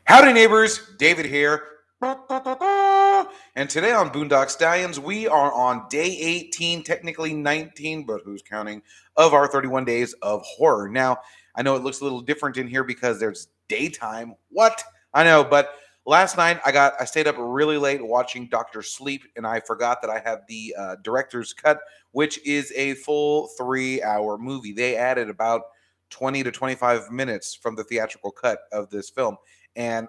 Howdy, neighbors. David here. And today on Boondock Stallions, we are on day 18, technically 19, but who's counting, of our 31 days of horror. Now, I know it looks a little different in here because there's daytime. What? I know, but last night I stayed up really late watching Doctor Sleep, and I forgot that I have the director's cut, which is a full 3 hour movie. They added about 20 to 25 minutes from the theatrical cut of this film. And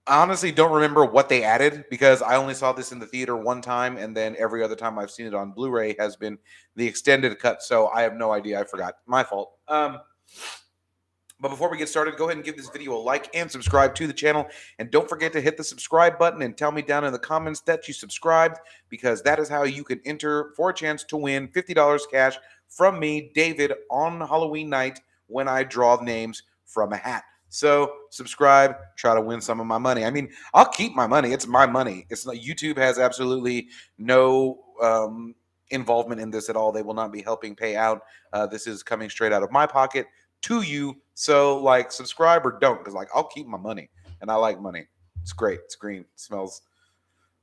I honestly don't remember what they added because I only saw this in the theater one time, and then every other time I've seen it on Blu-ray has been the extended cut. So I have no idea. I forgot. My fault. But before we get started, go ahead and give this video a like and subscribe to the channel. And don't forget to hit the subscribe button and tell me down in the comments that you subscribed, because that is how you can enter for a chance to win $50 cash from me, David, on Halloween night when I draw names from a hat. So subscribe, try to win some of my money. I mean, I'll keep my money. It's my money. It's not, YouTube has absolutely no involvement in this at all. They will not be helping pay out. This is coming straight out of my pocket to you. So like, subscribe or don't, because like, I'll keep my money, and I like money. It's great. It's green. It smells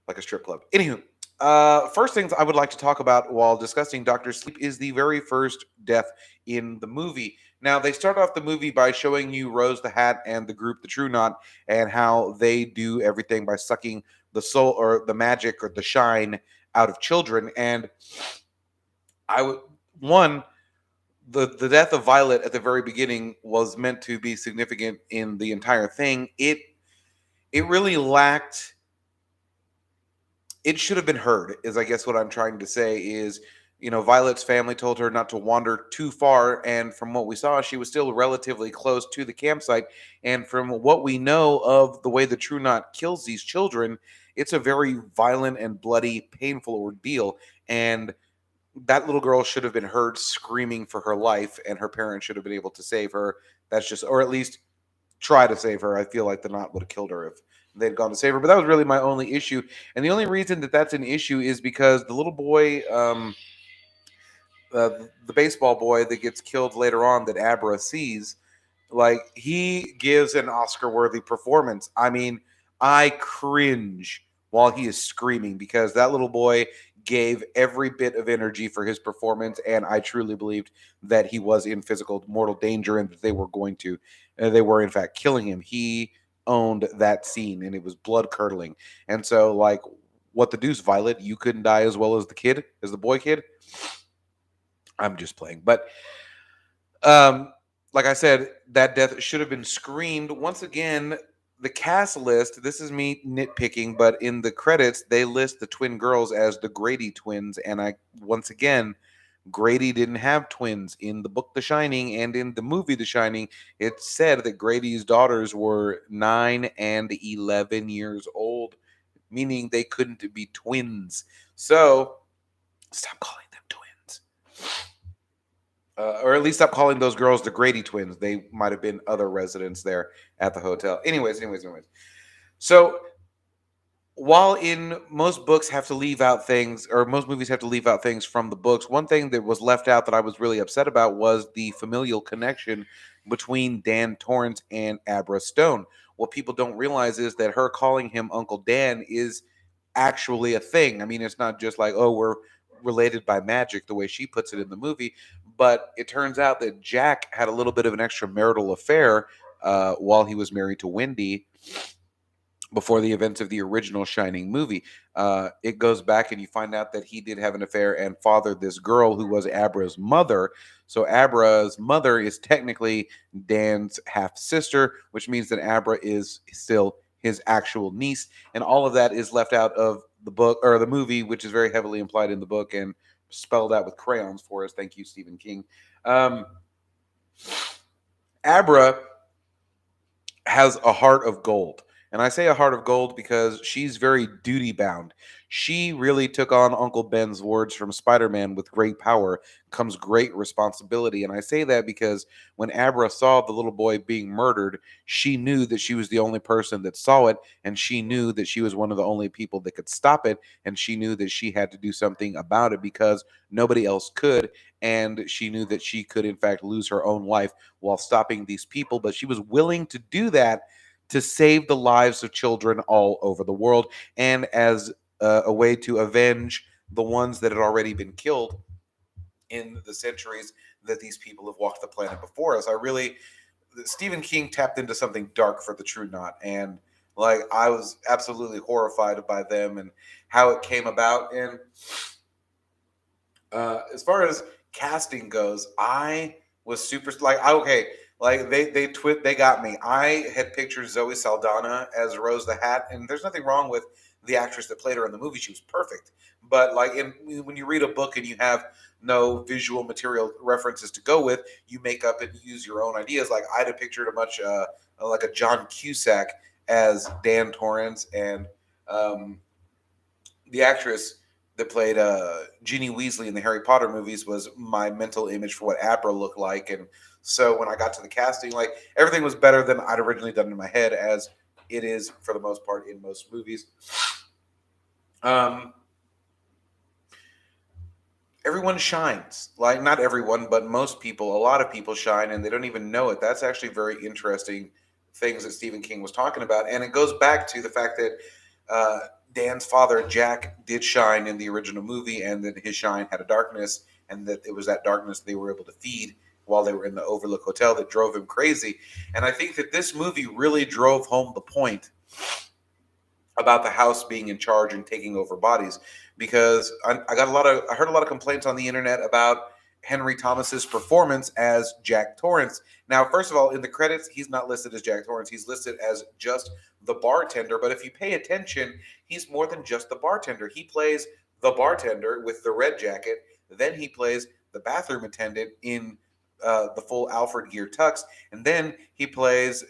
like a strip club. Anywho, first things I would like to talk about while discussing Doctor Sleep is the very first death in the movie. Now, they start off the movie by showing you Rose the Hat and the group, the True Knot, and how they do everything by sucking the soul or the magic or the shine out of children. And I would, one, the death of Violet at the very beginning was meant to be significant in the entire thing. It really lacked. It should have been heard, is I guess what I'm trying to say is, Violet's family told her not to wander too far, and from what we saw, she was still relatively close to the campsite. And from what we know of the way the True Knot kills these children, it's a very violent and bloody, painful ordeal. And that little girl should have been heard screaming for her life, and her parents should have been able to save her. That's just, or at least try to save her. I feel like the Knot would have killed her if they'd gone to save her. But that was really my only issue. And the only reason that that's an issue is because the little boy, the baseball boy that gets killed later on that Abra sees, like, he gives an Oscar-worthy performance. I mean, I cringe while he is screaming because that little boy gave every bit of energy for his performance, and I truly believed that he was in physical mortal danger and that they were in fact killing him. He owned that scene, and it was blood curdling. And so, like, what the deuce, Violet? You couldn't die as well as the boy kid. I'm just playing, but like I said, that death should have been screened. Once again, the cast list, this is me nitpicking, but in the credits, they list the twin girls as the Grady twins. And once again, Grady didn't have twins. In the book The Shining and in the movie The Shining, it said that Grady's daughters were 9 and 11 years old, meaning they couldn't be twins. So stop calling them twins. Or at least stop calling those girls the Grady twins. They might have been other residents there at the hotel. Anyways. So while in most books have to leave out things, or most movies have to leave out things from the books, one thing that was left out that I was really upset about was the familial connection between Dan Torrance and Abra Stone. What people don't realize is that her calling him Uncle Dan is actually a thing. I mean, it's not just like, oh, we're related by magic, the way she puts it in the movie. But it turns out that Jack had a little bit of an extramarital affair while he was married to Wendy before the events of the original Shining movie. It goes back and you find out that he did have an affair and fathered this girl who was Abra's mother. So Abra's mother is technically Dan's half sister, which means that Abra is still his actual niece. And all of that is left out of the book or the movie, which is very heavily implied in the book and spelled out with crayons for us. Thank you, Stephen King. Abra has a heart of gold. And I say a heart of gold because she's very duty bound. She really took on Uncle Ben's words from Spider-Man: with great power comes great responsibility. And I say that because when Abra saw the little boy being murdered, she knew that she was the only person that saw it. And she knew that she was one of the only people that could stop it. And she knew that she had to do something about it because nobody else could. And she knew that she could, in fact, lose her own life while stopping these people. But she was willing to do that to save the lives of children all over the world, and as a way to avenge the ones that had already been killed in the centuries that these people have walked the planet before us. I really, Stephen King tapped into something dark for the True Knot, and like I was absolutely horrified by them and how it came about. And as far as casting goes, I was super like okay, like they got me. I had pictured Zoe Saldana as Rose the Hat, and there's nothing wrong with the actress that played her in the movie. She was perfect. But like when you read a book and you have no visual material references to go with, you make up and use your own ideas. Like I'd have pictured a much like a John Cusack as Dan Torrance, and um, the actress that played Ginny Weasley in the Harry Potter movies was my mental image for what Abra looked like. And so when I got to the casting, like everything was better than I'd originally done in my head, as it is for the most part in most movies. Um, Everyone shines. Like not everyone, but most people, a lot of people shine, and they don't even know it. That's actually very interesting things that Stephen King was talking about, and it goes back to the fact that uh, Dan's father Jack did shine in the original movie, and that his shine had a darkness, and that it was that darkness they were able to feed while they were in the Overlook Hotel that drove him crazy. And I think that this movie really drove home the point about the house being in charge and taking over bodies, because I heard a lot of complaints on the internet about Henry Thomas's performance as Jack Torrance. Now, first of all, in the credits, he's not listed as Jack Torrance. He's listed as just the bartender. But if you pay attention, he's more than just the bartender. He plays the bartender with the red jacket. Then he plays the bathroom attendant in the full Alfred gear tux, and then he plays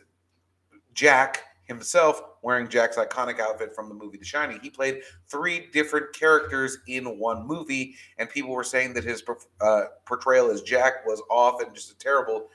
Jack himself wearing Jack's iconic outfit from the movie The Shining. He played three different characters in one movie, and people were saying that his portrayal as Jack was off and just a terrible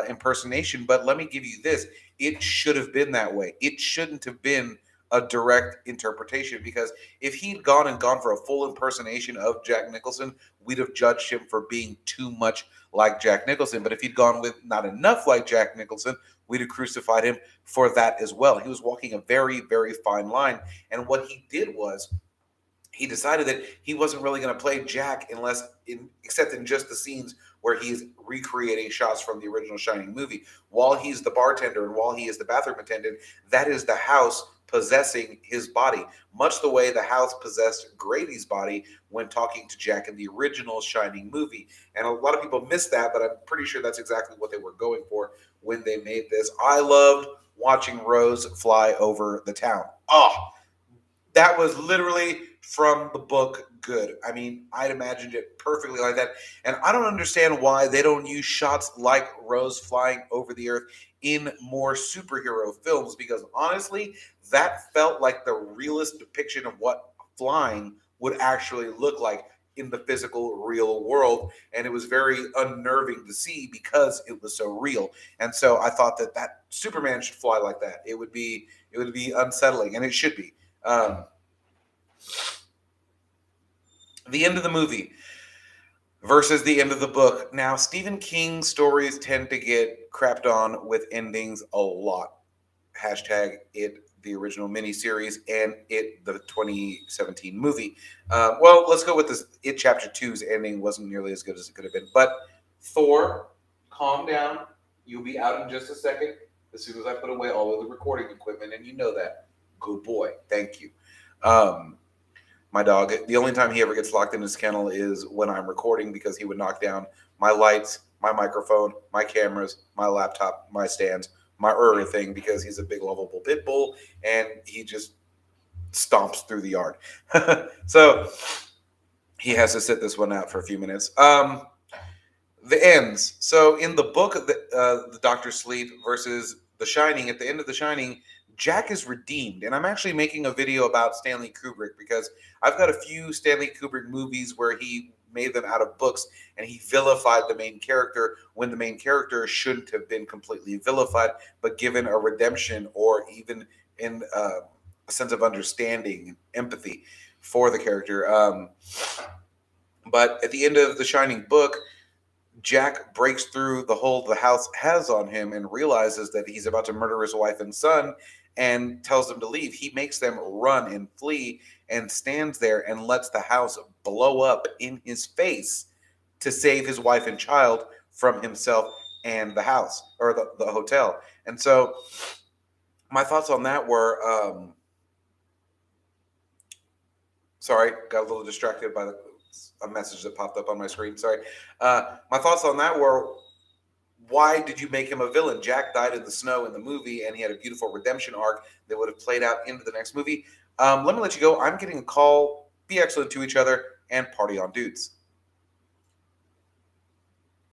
impersonation. But let me give you this: it should have been that way. It shouldn't have been a direct interpretation, because if he'd gone for a full impersonation of Jack Nicholson, we'd have judged him for being too much like Jack Nicholson. But if he'd gone with not enough like Jack Nicholson, we'd have crucified him for that as well. He was walking a very, very fine line. And what he did was he decided that he wasn't really going to play Jack except in just the scenes where he's recreating shots from the original Shining movie. While he's the bartender and while he is the bathroom attendant, that is the house possessing his body, much the way the house possessed Grady's body when talking to Jack in the original Shining movie. And a lot of people miss that, but I'm pretty sure that's exactly what they were going for when they made this. I loved watching Rose fly over the town. Oh, that was literally from the book good. I mean, I'd imagined it perfectly like that. And I don't understand why they don't use shots like Rose flying over the earth in more superhero films, because honestly, that felt like the realest depiction of what flying would actually look like in the physical real world, and it was very unnerving to see because it was so real. And so I thought that Superman should fly like that. It would be unsettling, and it should be. The end of the movie versus the end of the book. Now, Stephen King stories tend to get crapped on with endings a lot. Hashtag it, the original miniseries, and it, the 2017 movie. Well, let's go with this. It Chapter Two's ending wasn't nearly as good as it could have been. But Thor, calm down. You'll be out in just a second as soon as I put away all of the recording equipment, and you know that. Good boy. Thank you. My dog, the only time he ever gets locked in his kennel is when I'm recording, because he would knock down my lights, my microphone, my cameras, my laptop, my stands, my everything, because he's a big lovable pit bull and he just stomps through the yard. So he has to sit this one out for a few minutes. The ends. So in the book, the Doctor Sleep versus The Shining, at the end of The Shining, Jack is redeemed. And I'm actually making a video about Stanley Kubrick, because I've got a few Stanley Kubrick movies where he made them out of books and he vilified the main character when the main character shouldn't have been completely vilified, but given a redemption, or even in a sense of understanding and empathy for the character. But at the end of The Shining book, Jack breaks through the hold the house has on him and realizes that he's about to murder his wife and son and tells them to leave. He makes them run and flee and stands there and lets the house blow up in his face to save his wife and child from himself and the house or the hotel. And so my thoughts on that were sorry, got a little distracted by a message that popped up on my screen. Sorry. My thoughts on that were, why did you make him a villain? Jack died in the snow in the movie, and he had a beautiful redemption arc that would have played out into the next movie. Let me let you go. I'm getting a call. Be excellent to each other and party on, dudes.